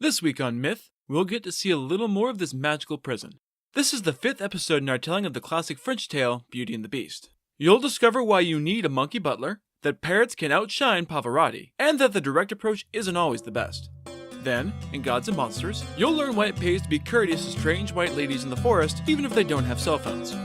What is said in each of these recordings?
This week on Myth, we'll get to see a little more of this magical prison. This is the 5th episode in our telling of the classic French tale, Beauty and the Beast. You'll discover why you need a monkey butler, that parrots can outshine Pavarotti, and that the direct approach isn't always the best. Then, in Gods and Monsters, you'll learn why it pays to be courteous to strange white ladies in the forest even if they don't have cell phones.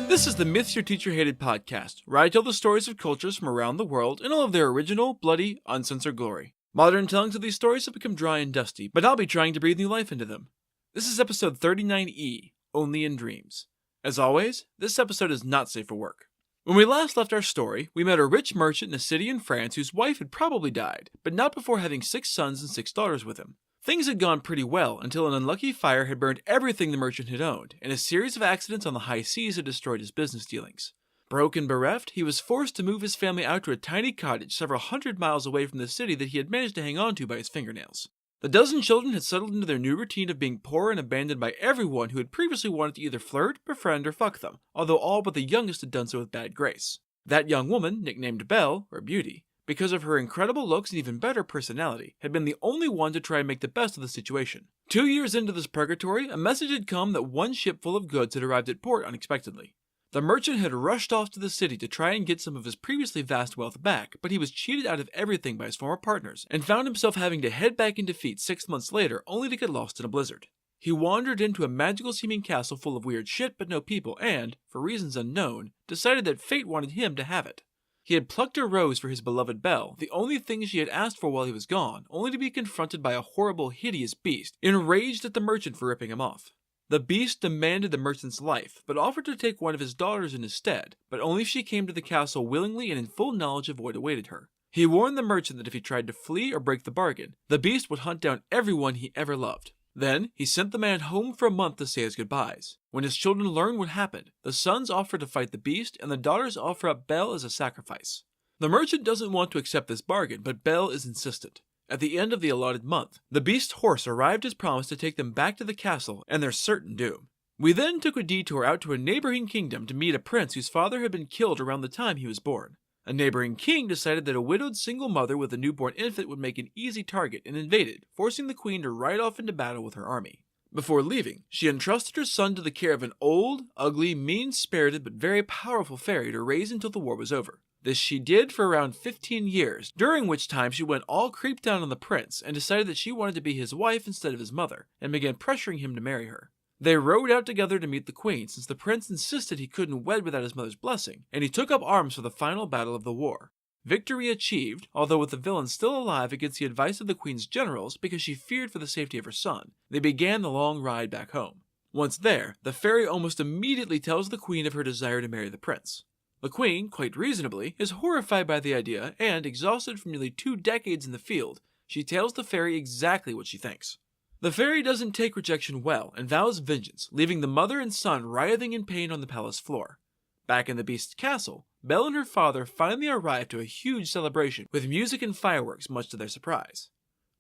This is the Myths Your Teacher Hated podcast, where I tell the stories of cultures from around the world in all of their original, bloody, uncensored glory. Modern tellings of these stories have become dry and dusty, but I'll be trying to breathe new life into them. This is episode 39E, Only in Dreams. As always, this episode is not safe for work. When we last left our story, we met a rich merchant in a city in France whose wife had probably died, but not before having 6 sons and 6 daughters with him. Things had gone pretty well until an unlucky fire had burned everything the merchant had owned, and a series of accidents on the high seas had destroyed his business dealings. Broke and bereft, he was forced to move his family out to a tiny cottage several hundred miles away from the city that he had managed to hang on to by his fingernails. The dozen children had settled into their new routine of being poor and abandoned by everyone who had previously wanted to either flirt, befriend, or fuck them, although all but the youngest had done so with bad grace. That young woman, nicknamed Belle, or Beauty, because of her incredible looks and even better personality, had been the only one to try and make the best of the situation. 2 years into this purgatory, a message had come that one ship full of goods had arrived at port unexpectedly. The merchant had rushed off to the city to try and get some of his previously vast wealth back, but he was cheated out of everything by his former partners, and found himself having to head back in defeat 6 months later only to get lost in a blizzard. He wandered into a magical-seeming castle full of weird shit but no people and, for reasons unknown, decided that fate wanted him to have it. He had plucked a rose for his beloved Belle, the only thing she had asked for while he was gone, only to be confronted by a horrible, hideous beast, enraged at the merchant for ripping him off. The beast demanded the merchant's life, but offered to take one of his daughters in his stead, but only if she came to the castle willingly and in full knowledge of what awaited her. He warned the merchant that if he tried to flee or break the bargain, the beast would hunt down everyone he ever loved. Then, he sent the man home for a month to say his goodbyes. When his children learned what happened, the sons offer to fight the beast, and the daughters offer up Belle as a sacrifice. The merchant doesn't want to accept this bargain, but Belle is insistent. At the end of the allotted month, the beast's horse arrived as promised to take them back to the castle and their certain doom. We then took a detour out to a neighboring kingdom to meet a prince whose father had been killed around the time he was born. A neighboring king decided that a widowed single mother with a newborn infant would make an easy target and invaded, forcing the queen to ride off into battle with her army. Before leaving, she entrusted her son to the care of an old, ugly, mean-spirited but very powerful fairy to raise until the war was over. This she did for around 15 years, during which time she went all creeped down on the prince and decided that she wanted to be his wife instead of his mother, and began pressuring him to marry her. They rode out together to meet the queen since the prince insisted he couldn't wed without his mother's blessing, and he took up arms for the final battle of the war. Victory achieved, although with the villain still alive against the advice of the queen's generals because she feared for the safety of her son, they began the long ride back home. Once there, the fairy almost immediately tells the queen of her desire to marry the prince. The queen, quite reasonably, is horrified by the idea and, exhausted from nearly 2 decades in the field, she tells the fairy exactly what she thinks. The fairy doesn't take rejection well and vows vengeance, leaving the mother and son writhing in pain on the palace floor. Back in the beast's castle, Belle and her father finally arrive to a huge celebration with music and fireworks, much to their surprise.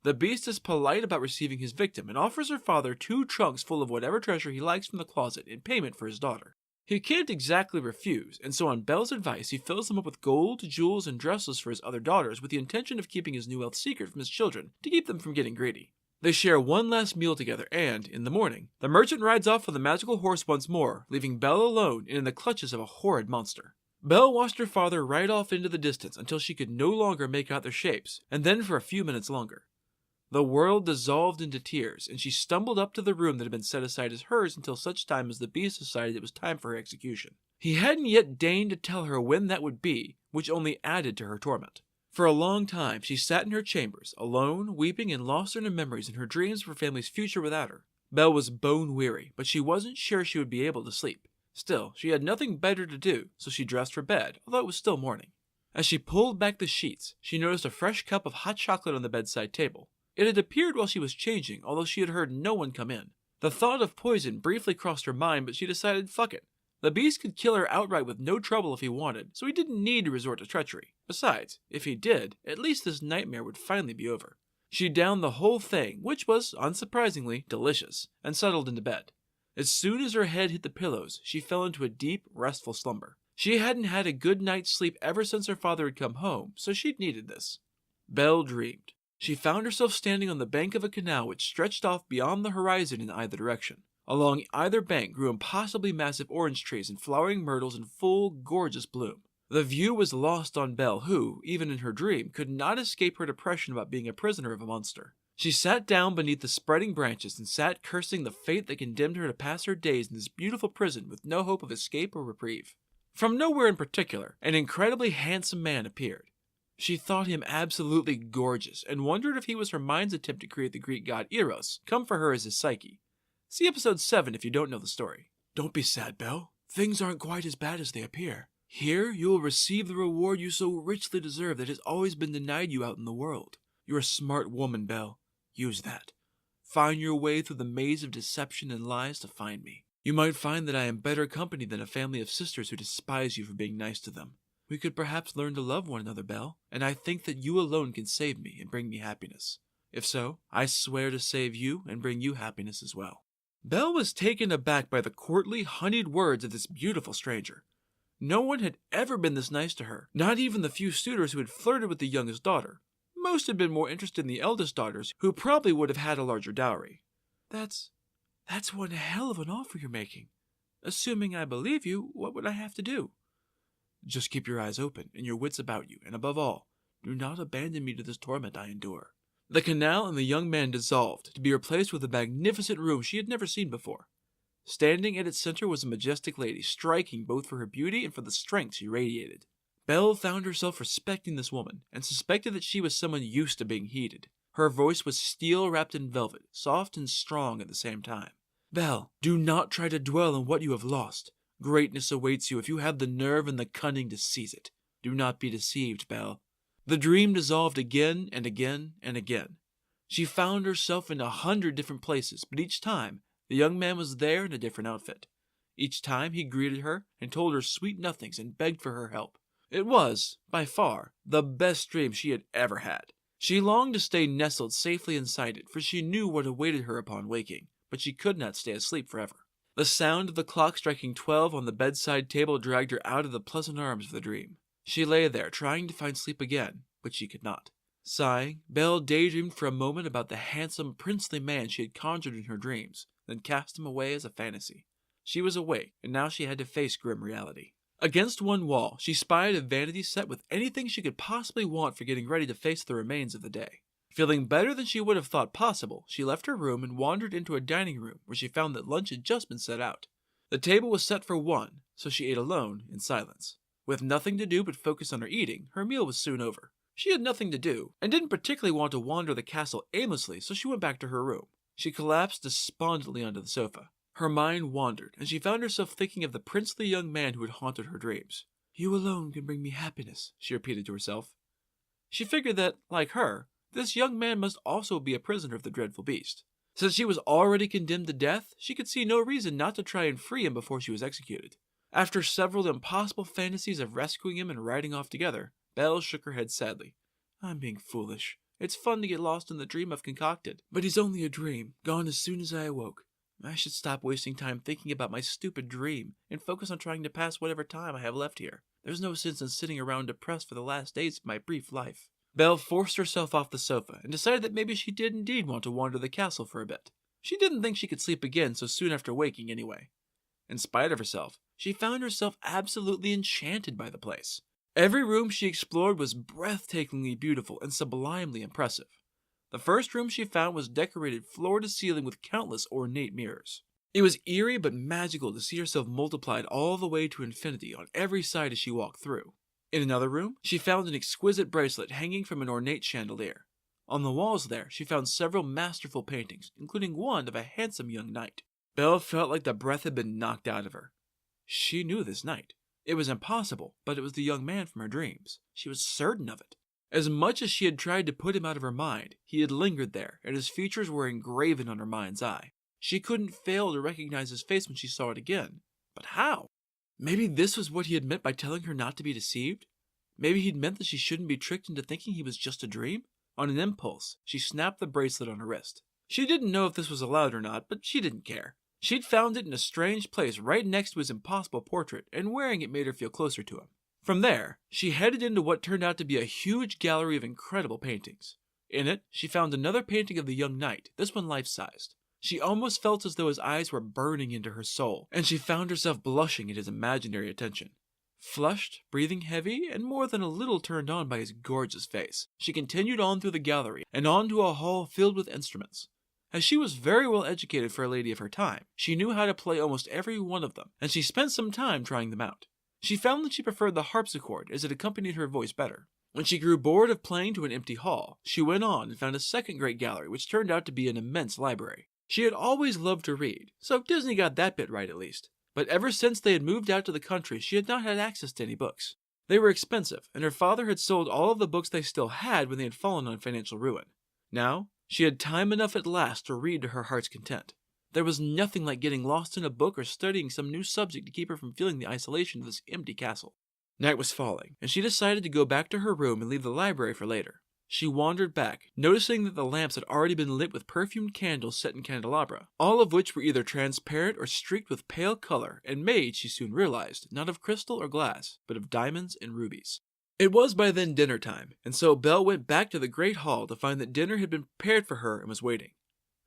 The beast is polite about receiving his victim and offers her father 2 trunks full of whatever treasure he likes from the closet in payment for his daughter. He can't exactly refuse, and so on Belle's advice he fills them up with gold, jewels, and dresses for his other daughters with the intention of keeping his new wealth secret from his children to keep them from getting greedy. They share one last meal together and, in the morning, the merchant rides off on the magical horse once more, leaving Belle alone and in the clutches of a horrid monster. Belle watched her father ride off into the distance until she could no longer make out their shapes, and then for a few minutes longer. The world dissolved into tears, and she stumbled up to the room that had been set aside as hers until such time as the beast decided it was time for her execution. He hadn't yet deigned to tell her when that would be, which only added to her torment. For a long time, she sat in her chambers, alone, weeping and lost in her memories and her dreams of her family's future without her. Belle was bone-weary, but she wasn't sure she would be able to sleep. Still, she had nothing better to do, so she dressed for bed, although it was still morning. As she pulled back the sheets, she noticed a fresh cup of hot chocolate on the bedside table. It had appeared while she was changing, although she had heard no one come in. The thought of poison briefly crossed her mind, but she decided, fuck it. The beast could kill her outright with no trouble if he wanted, so he didn't need to resort to treachery. Besides, if he did, at least this nightmare would finally be over. She downed the whole thing, which was, unsurprisingly, delicious, and settled into bed. As soon as her head hit the pillows, she fell into a deep, restful slumber. She hadn't had a good night's sleep ever since her father had come home, so she'd needed this. Belle dreamed. She found herself standing on the bank of a canal which stretched off beyond the horizon in either direction. Along either bank grew impossibly massive orange trees and flowering myrtles in full, gorgeous bloom. The view was lost on Belle, who, even in her dream, could not escape her depression about being a prisoner of a monster. She sat down beneath the spreading branches and sat cursing the fate that condemned her to pass her days in this beautiful prison with no hope of escape or reprieve. From nowhere in particular, an incredibly handsome man appeared. She thought him absolutely gorgeous and wondered if he was her mind's attempt to create the Greek god Eros, come for her as his Psyche. See episode 7 if you don't know the story. Don't be sad, Belle. Things aren't quite as bad as they appear. Here, you will receive the reward you so richly deserve that has always been denied you out in the world. You're a smart woman, Belle. Use that. Find your way through the maze of deception and lies to find me. You might find that I am better company than a family of sisters who despise you for being nice to them. We could perhaps learn to love one another, Belle, and I think that you alone can save me and bring me happiness. If so, I swear to save you and bring you happiness as well. Belle was taken aback by the courtly, honeyed words of this beautiful stranger. No one had ever been this nice to her, not even the few suitors who had flirted with the youngest daughter. Most had been more interested in the eldest daughters, who probably would have had a larger dowry. That's one hell of an offer you're making. Assuming I believe you, what would I have to do? Just keep your eyes open and your wits about you, and above all, do not abandon me to this torment I endure. The canal and the young man dissolved, to be replaced with a magnificent room she had never seen before. Standing at its center was a majestic lady, striking both for her beauty and for the strength she radiated. Belle found herself respecting this woman, and suspected that she was someone used to being heated. Her voice was steel wrapped in velvet, soft and strong at the same time. Belle, do not try to dwell on what you have lost. Greatness awaits you if you have the nerve and the cunning to seize it. Do not be deceived, Belle. The dream dissolved again and again and again. She found herself in 100 different places, but each time, the young man was there in a different outfit. Each time he greeted her and told her sweet nothings and begged for her help. It was, by far, the best dream she had ever had. She longed to stay nestled safely inside it, for she knew what awaited her upon waking, but she could not stay asleep forever. The sound of the clock striking 12 on the bedside table dragged her out of the pleasant arms of the dream. She lay there, trying to find sleep again, but she could not. Sighing, Belle daydreamed for a moment about the handsome, princely man she had conjured in her dreams, then cast him away as a fantasy. She was awake, and now she had to face grim reality. Against one wall, she spied a vanity set with anything she could possibly want for getting ready to face the remains of the day. Feeling better than she would have thought possible, she left her room and wandered into a dining room where she found that lunch had just been set out. The table was set for one, so she ate alone in silence. With nothing to do but focus on her eating, her meal was soon over. She had nothing to do, and didn't particularly want to wander the castle aimlessly, so she went back to her room. She collapsed despondently onto the sofa. Her mind wandered, and she found herself thinking of the princely young man who had haunted her dreams. You alone can bring me happiness, she repeated to herself. She figured that, like her, this young man must also be a prisoner of the dreadful beast. Since she was already condemned to death, she could see no reason not to try and free him before she was executed. After several impossible fantasies of rescuing him and riding off together, Belle shook her head sadly. I'm being foolish. It's fun to get lost in the dream I've concocted, but he's only a dream, gone as soon as I awoke. I should stop wasting time thinking about my stupid dream and focus on trying to pass whatever time I have left here. There's no sense in sitting around depressed for the last days of my brief life. Belle forced herself off the sofa and decided that maybe she did indeed want to wander the castle for a bit. She didn't think she could sleep again so soon after waking anyway. In spite of herself, she found herself absolutely enchanted by the place. Every room she explored was breathtakingly beautiful and sublimely impressive. The first room she found was decorated floor to ceiling with countless ornate mirrors. It was eerie but magical to see herself multiplied all the way to infinity on every side as she walked through. In another room, she found an exquisite bracelet hanging from an ornate chandelier. On the walls there, she found several masterful paintings, including one of a handsome young knight. Belle felt like the breath had been knocked out of her. She knew this knight. It was impossible, but it was the young man from her dreams. She was certain of it. As much as she had tried to put him out of her mind, he had lingered there, and his features were engraven on her mind's eye. She couldn't fail to recognize his face when she saw it again. But how? Maybe this was what he had meant by telling her not to be deceived? Maybe he'd meant that she shouldn't be tricked into thinking he was just a dream? On an impulse, she snapped the bracelet on her wrist. She didn't know if this was allowed or not, but she didn't care. She'd found it in a strange place right next to his impossible portrait, and wearing it made her feel closer to him. From there, she headed into what turned out to be a huge gallery of incredible paintings. In it, she found another painting of the young knight, this one life-sized. She almost felt as though his eyes were burning into her soul, and she found herself blushing at his imaginary attention. Flushed, breathing heavy, and more than a little turned on by his gorgeous face, she continued on through the gallery and on to a hall filled with instruments. As she was very well educated for a lady of her time, she knew how to play almost every one of them, and she spent some time trying them out. She found that she preferred the harpsichord as it accompanied her voice better. When she grew bored of playing to an empty hall, she went on and found a second great gallery which turned out to be an immense library. She had always loved to read, so Disney got that bit right at least. But ever since they had moved out to the country, she had not had access to any books. They were expensive, and her father had sold all of the books they still had when they had fallen on financial ruin. Now, she had time enough at last to read to her heart's content. There was nothing like getting lost in a book or studying some new subject to keep her from feeling the isolation of this empty castle. Night was falling, and she decided to go back to her room and leave the library for later. She wandered back, noticing that the lamps had already been lit with perfumed candles set in candelabra, all of which were either transparent or streaked with pale color and made, she soon realized, not of crystal or glass, but of diamonds and rubies. It was by then dinner time, and so Belle went back to the great hall to find that dinner had been prepared for her and was waiting.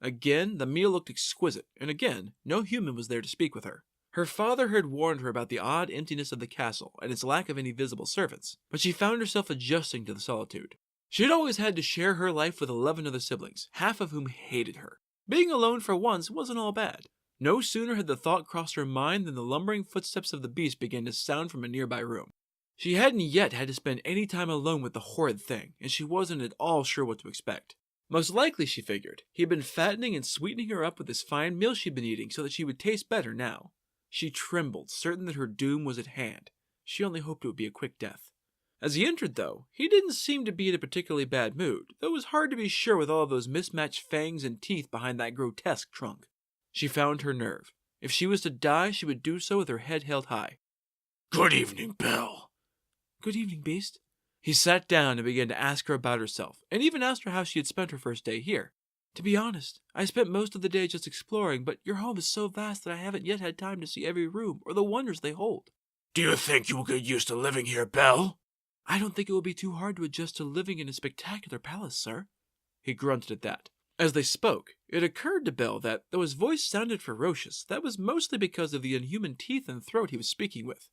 Again, the meal looked exquisite, and again, no human was there to speak with her. Her father had warned her about the odd emptiness of the castle and its lack of any visible servants, but she found herself adjusting to the solitude. She had always had to share her life with 11 other siblings, half of whom hated her. Being alone for once wasn't all bad. No sooner had the thought crossed her mind than the lumbering footsteps of the beast began to sound from a nearby room. She hadn't yet had to spend any time alone with the horrid thing, and she wasn't at all sure what to expect. Most likely, she figured, he had been fattening and sweetening her up with this fine meal she'd been eating so that she would taste better now. She trembled, certain that her doom was at hand. She only hoped it would be a quick death. As he entered, though, he didn't seem to be in a particularly bad mood, though it was hard to be sure with all of those mismatched fangs and teeth behind that grotesque trunk. She found her nerve. If she was to die, she would do so with her head held high. "Good evening, Belle." "Good evening, Beast." He sat down and began to ask her about herself, and even asked her how she had spent her first day here. "To be honest, I spent most of the day just exploring, but your home is so vast that I haven't yet had time to see every room or the wonders they hold." "Do you think you will get used to living here, Belle?" "I don't think it will be too hard to adjust to living in a spectacular palace, sir." He grunted at that. As they spoke, it occurred to Belle that, though his voice sounded ferocious, that was mostly because of the inhuman teeth and throat he was speaking with.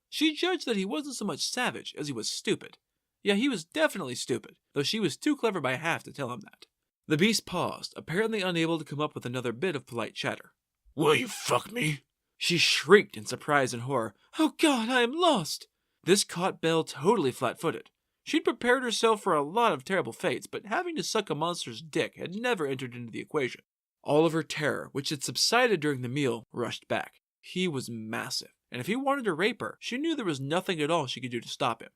She judged that he wasn't so much savage as he was stupid. Yeah, he was definitely stupid, though she was too clever by half to tell him that. The beast paused, apparently unable to come up with another bit of polite chatter. "Will you fuck me?" She shrieked in surprise and horror. "Oh God, I am lost!" This caught Belle totally flat-footed. She'd prepared herself for a lot of terrible fates, but having to suck a monster's dick had never entered into the equation. All of her terror, which had subsided during the meal, rushed back. He was massive, and if he wanted to rape her, she knew there was nothing at all she could do to stop him.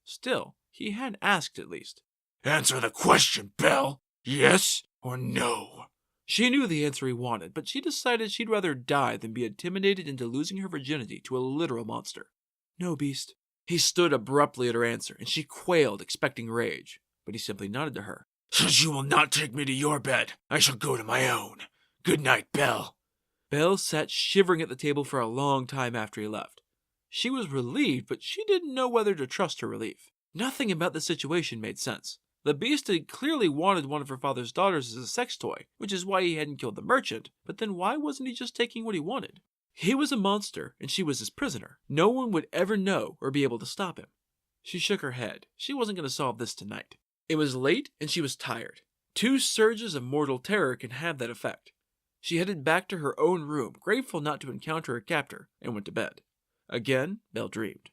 Still, he had asked at least. "Answer the question, Belle! Yes or no?" She knew the answer he wanted, but she decided she'd rather die than be intimidated into losing her virginity to a literal monster. "No, Beast." He stood abruptly at her answer, and she quailed, expecting rage, but he simply nodded to her. "Since you will not take me to your bed, I shall go to my own. Good night, Belle." Belle sat shivering at the table for a long time after he left. She was relieved, but she didn't know whether to trust her relief. Nothing about the situation made sense. The beast had clearly wanted one of her father's daughters as a sex toy, which is why he hadn't killed the merchant, but then why wasn't he just taking what he wanted? He was a monster, and she was his prisoner. No one would ever know or be able to stop him. She shook her head. She wasn't going to solve this tonight. It was late, and she was tired. 2 surges of mortal terror can have that effect. She headed back to her own room, grateful not to encounter her captor, and went to bed. Again, Belle dreamed.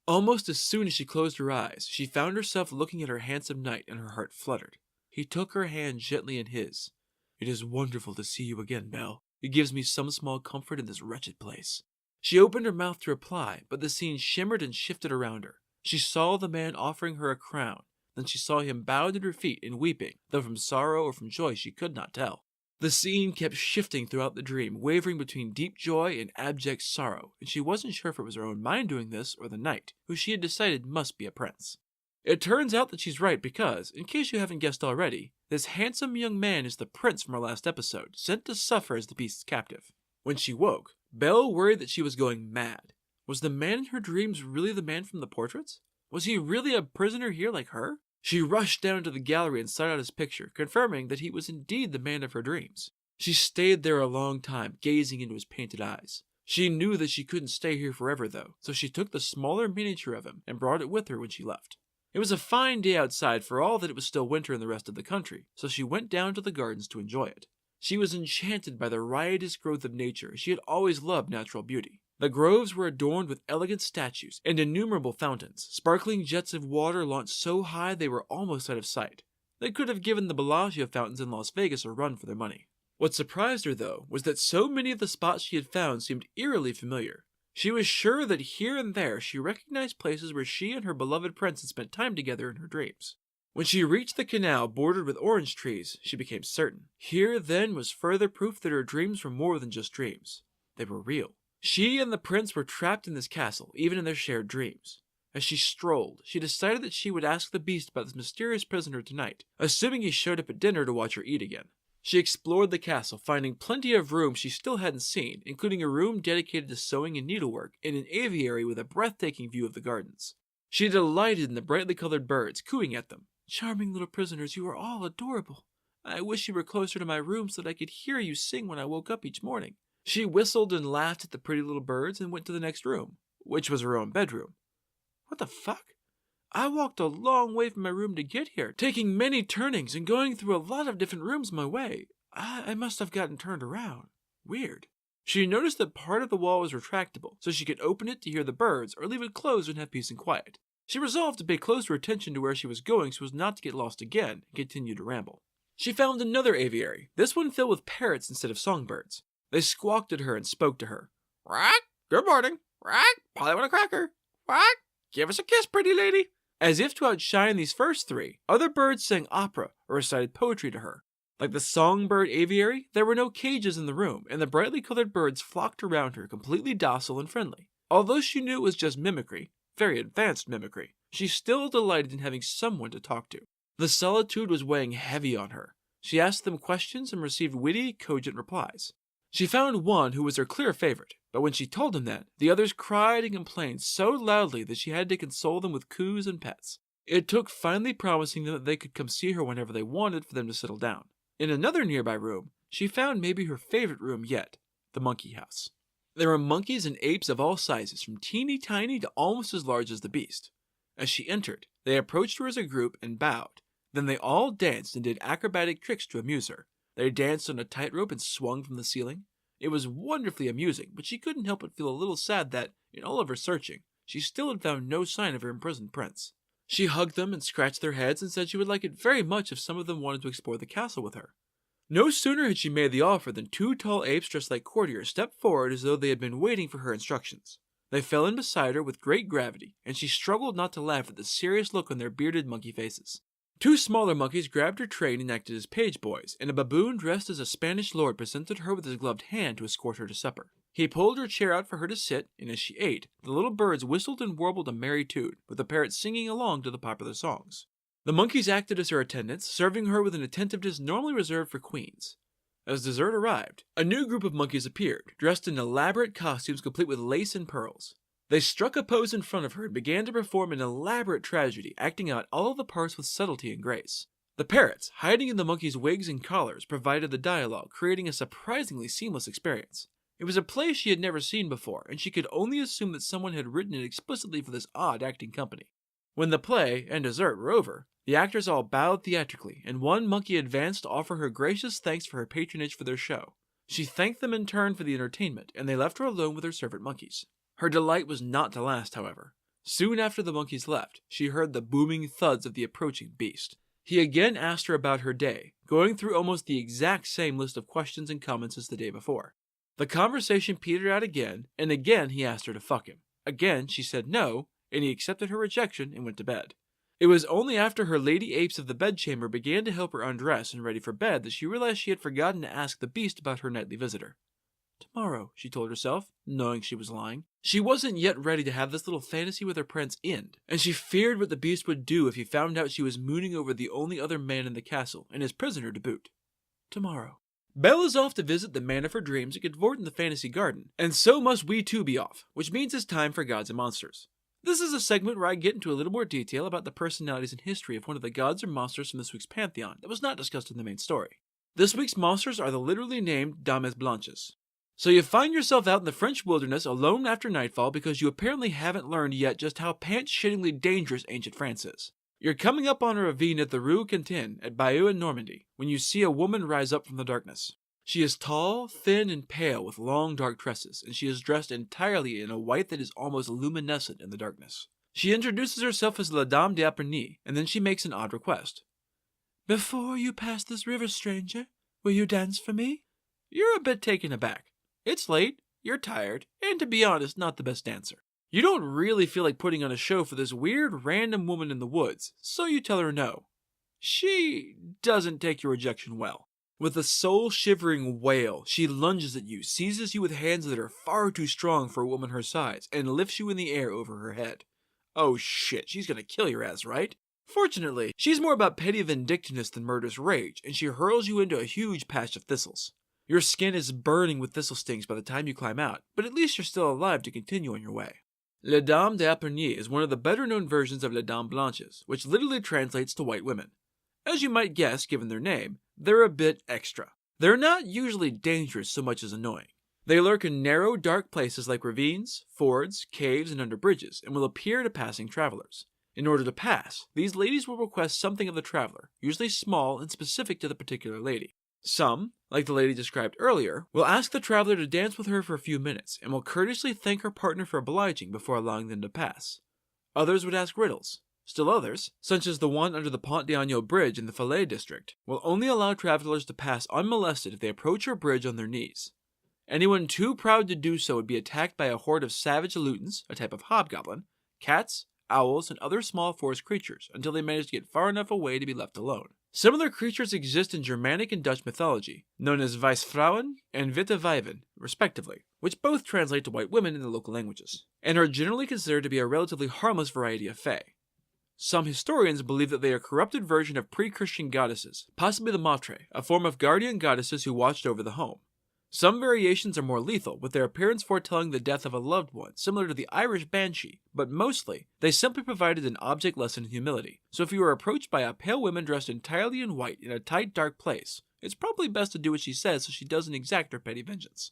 Almost as soon as she closed her eyes, she found herself looking at her handsome knight, and her heart fluttered. He took her hand gently in his. "It is wonderful to see you again, Belle. It gives me some small comfort in this wretched place." She opened her mouth to reply, but the scene shimmered and shifted around her. She saw the man offering her a crown, then she saw him bowed at her feet and weeping, though from sorrow or from joy she could not tell. The scene kept shifting throughout the dream, wavering between deep joy and abject sorrow, and she wasn't sure if it was her own mind doing this or the knight, who she had decided must be a prince. It turns out that she's right because, in case you haven't guessed already, this handsome young man is the prince from our last episode, sent to suffer as the beast's captive. When she woke, Belle worried that she was going mad. Was the man in her dreams really the man from the portraits? Was he really a prisoner here like her? She rushed down to the gallery and sought out his picture, confirming that he was indeed the man of her dreams. She stayed there a long time, gazing into his painted eyes. She knew that she couldn't stay here forever, though, so she took the smaller miniature of him and brought it with her when she left. It was a fine day outside for all that it was still winter in the rest of the country, so she went down to the gardens to enjoy it. She was enchanted by the riotous growth of nature, as she had always loved natural beauty. The groves were adorned with elegant statues and innumerable fountains, sparkling jets of water launched so high they were almost out of sight. They could have given the Bellagio fountains in Las Vegas a run for their money. What surprised her, though, was that so many of the spots she had found seemed eerily familiar. She was sure that here and there she recognized places where she and her beloved prince had spent time together in her dreams. When she reached the canal bordered with orange trees, she became certain. Here, then, was further proof that her dreams were more than just dreams. They were real. She and the prince were trapped in this castle, even in their shared dreams. As she strolled, she decided that she would ask the beast about this mysterious prisoner tonight, assuming he showed up at dinner to watch her eat again. She explored the castle, finding plenty of rooms she still hadn't seen, including a room dedicated to sewing and needlework and an aviary with a breathtaking view of the gardens. She delighted in the brightly colored birds, cooing at them. "Charming little prisoners, you are all adorable. I wish you were closer to my room so that I could hear you sing when I woke up each morning." She whistled and laughed at the pretty little birds and went to the next room, which was her own bedroom. What the fuck? I walked a long way from my room to get here, taking many turnings and going through a lot of different rooms on my way. I must have gotten turned around. Weird. She noticed that part of the wall was retractable, so she could open it to hear the birds or leave it closed and have peace and quiet. She resolved to pay closer attention to where she was going so as not to get lost again and continue to ramble. She found another aviary, this one filled with parrots instead of songbirds. They squawked at her and spoke to her. "Quack! Good morning! Quack! Polly want a cracker! Quack! Give us a kiss, pretty lady!" As if to outshine these first three, other birds sang opera or recited poetry to her. Like the songbird aviary, there were no cages in the room, and the brightly colored birds flocked around her, completely docile and friendly. Although she knew it was just mimicry, very advanced mimicry, she still delighted in having someone to talk to. The solitude was weighing heavy on her. She asked them questions and received witty, cogent replies. She found one who was her clear favorite, but when she told him that, the others cried and complained so loudly that she had to console them with coos and pets. It took finally promising them that they could come see her whenever they wanted for them to settle down. In another nearby room, she found maybe her favorite room yet, the monkey house. There were monkeys and apes of all sizes, from teeny tiny to almost as large as the beast. As she entered, they approached her as a group and bowed. Then they all danced and did acrobatic tricks to amuse her. They danced on a tightrope and swung from the ceiling. It was wonderfully amusing, but she couldn't help but feel a little sad that, in all of her searching, she still had found no sign of her imprisoned prince. She hugged them and scratched their heads and said she would like it very much if some of them wanted to explore the castle with her. No sooner had she made the offer than two tall apes dressed like courtiers stepped forward as though they had been waiting for her instructions. They fell in beside her with great gravity, and she struggled not to laugh at the serious look on their bearded monkey faces. Two smaller monkeys grabbed her train and acted as page boys, and a baboon dressed as a Spanish lord presented her with his gloved hand to escort her to supper. He pulled her chair out for her to sit, and as she ate, the little birds whistled and warbled a merry tune, with the parrots singing along to the popular songs. The monkeys acted as her attendants, serving her with an attentiveness normally reserved for queens. As dessert arrived, a new group of monkeys appeared, dressed in elaborate costumes complete with lace and pearls. They struck a pose in front of her and began to perform an elaborate tragedy, acting out all of the parts with subtlety and grace. The parrots, hiding in the monkeys' wigs and collars, provided the dialogue, creating a surprisingly seamless experience. It was a play she had never seen before, and she could only assume that someone had written it explicitly for this odd acting company. When the play and dessert were over, the actors all bowed theatrically, and one monkey advanced to offer her gracious thanks for her patronage for their show. She thanked them in turn for the entertainment, and they left her alone with her servant monkeys. Her delight was not to last, however. Soon after the monkeys left, she heard the booming thuds of the approaching beast. He again asked her about her day, going through almost the exact same list of questions and comments as the day before. The conversation petered out again, and again he asked her to fuck him. Again she said no, and he accepted her rejection and went to bed. It was only after her lady apes of the bedchamber began to help her undress and ready for bed that she realized she had forgotten to ask the beast about her nightly visitor. Tomorrow, she told herself, knowing she was lying. She wasn't yet ready to have this little fantasy with her prince end, and she feared what the beast would do if he found out she was mooning over the only other man in the castle, and his prisoner to boot. Tomorrow. Belle is off to visit the man of her dreams at Gedvort in the Fantasy Garden, and so must we too be off, which means it's time for Gods and Monsters. This is a segment where I get into a little more detail about the personalities and history of one of the gods or monsters from this week's pantheon that was not discussed in the main story. This week's monsters are the literally named Dames Blanches. So you find yourself out in the French wilderness alone after nightfall because you apparently haven't learned yet just how pants-shittingly dangerous ancient France is. You're coming up on a ravine at the Rue Quentin at Bayeux in Normandy when you see a woman rise up from the darkness. She is tall, thin, and pale with long dark tresses, and she is dressed entirely in a white that is almost luminescent in the darkness. She introduces herself as La Dame d'Aperny, and then she makes an odd request. "Before you pass this river, stranger, will you dance for me?" You're a bit taken aback. It's late, you're tired, and to be honest, not the best dancer. You don't really feel like putting on a show for this weird random woman in the woods, so you tell her no. She doesn't take your rejection well. With a soul-shivering wail, she lunges at you, seizes you with hands that are far too strong for a woman her size, and lifts you in the air over her head. Oh shit, she's gonna kill your ass, right? Fortunately, she's more about petty vindictiveness than murderous rage, and she hurls you into a huge patch of thistles. Your skin is burning with thistle stings by the time you climb out, but at least you're still alive to continue on your way. La Dame d'Aperny is one of the better-known versions of Les Dames Blanches, which literally translates to white women. As you might guess, given their name, they're a bit extra. They're not usually dangerous so much as annoying. They lurk in narrow, dark places like ravines, fords, caves, and under bridges, and will appear to passing travelers. In order to pass, these ladies will request something of the traveler, usually small and specific to the particular lady. Some, like the lady described earlier, will ask the traveler to dance with her for a few minutes and will courteously thank her partner for obliging before allowing them to pass. Others would ask riddles. Still others, such as the one under the Pont d'Agneau Bridge in the Falais district, will only allow travelers to pass unmolested if they approach her bridge on their knees. Anyone too proud to do so would be attacked by a horde of savage lutins, a type of hobgoblin, cats, owls, and other small forest creatures until they manage to get far enough away to be left alone. Similar creatures exist in Germanic and Dutch mythology, known as Weissfrauen and Witte Weiven, respectively, which both translate to white women in the local languages, and are generally considered to be a relatively harmless variety of fae. Some historians believe that they are a corrupted version of pre-Christian goddesses, possibly the Mautre, a form of guardian goddesses who watched over the home. Some variations are more lethal, with their appearance foretelling the death of a loved one, similar to the Irish banshee, but mostly, they simply provided an object lesson in humility. So if you are approached by a pale woman dressed entirely in white in a tight, dark place, it's probably best to do what she says so she doesn't exact her petty vengeance.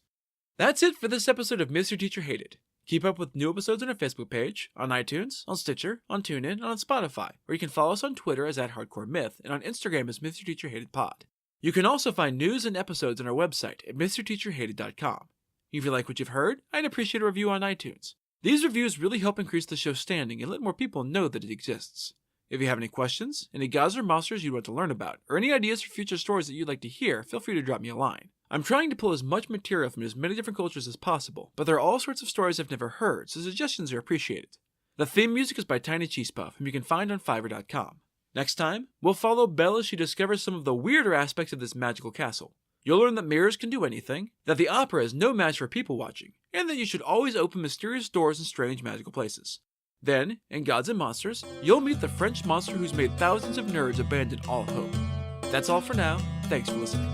That's it for this episode of Miss Your Teacher Hated. Keep up with new episodes on our Facebook page, on iTunes, on Stitcher, on TuneIn, and on Spotify, or you can follow us on Twitter as @HardcoreMyth and on Instagram as Miss Your Teacher Hated Pod. You can also find news and episodes on our website at MrTeacherHated.com. If you like what you've heard, I'd appreciate a review on iTunes. These reviews really help increase the show's standing and let more people know that it exists. If you have any questions, any gods or monsters you'd want to learn about, or any ideas for future stories that you'd like to hear, feel free to drop me a line. I'm trying to pull as much material from as many different cultures as possible, but there are all sorts of stories I've never heard, so suggestions are appreciated. The theme music is by Tiny Cheese Puff, whom you can find on Fiverr.com. Next time, we'll follow Belle as she discovers some of the weirder aspects of this magical castle. You'll learn that mirrors can do anything, that the opera is no match for people watching, and that you should always open mysterious doors in strange magical places. Then, in Gods and Monsters, you'll meet the French monster who's made thousands of nerds abandon all hope. That's all for now. Thanks for listening.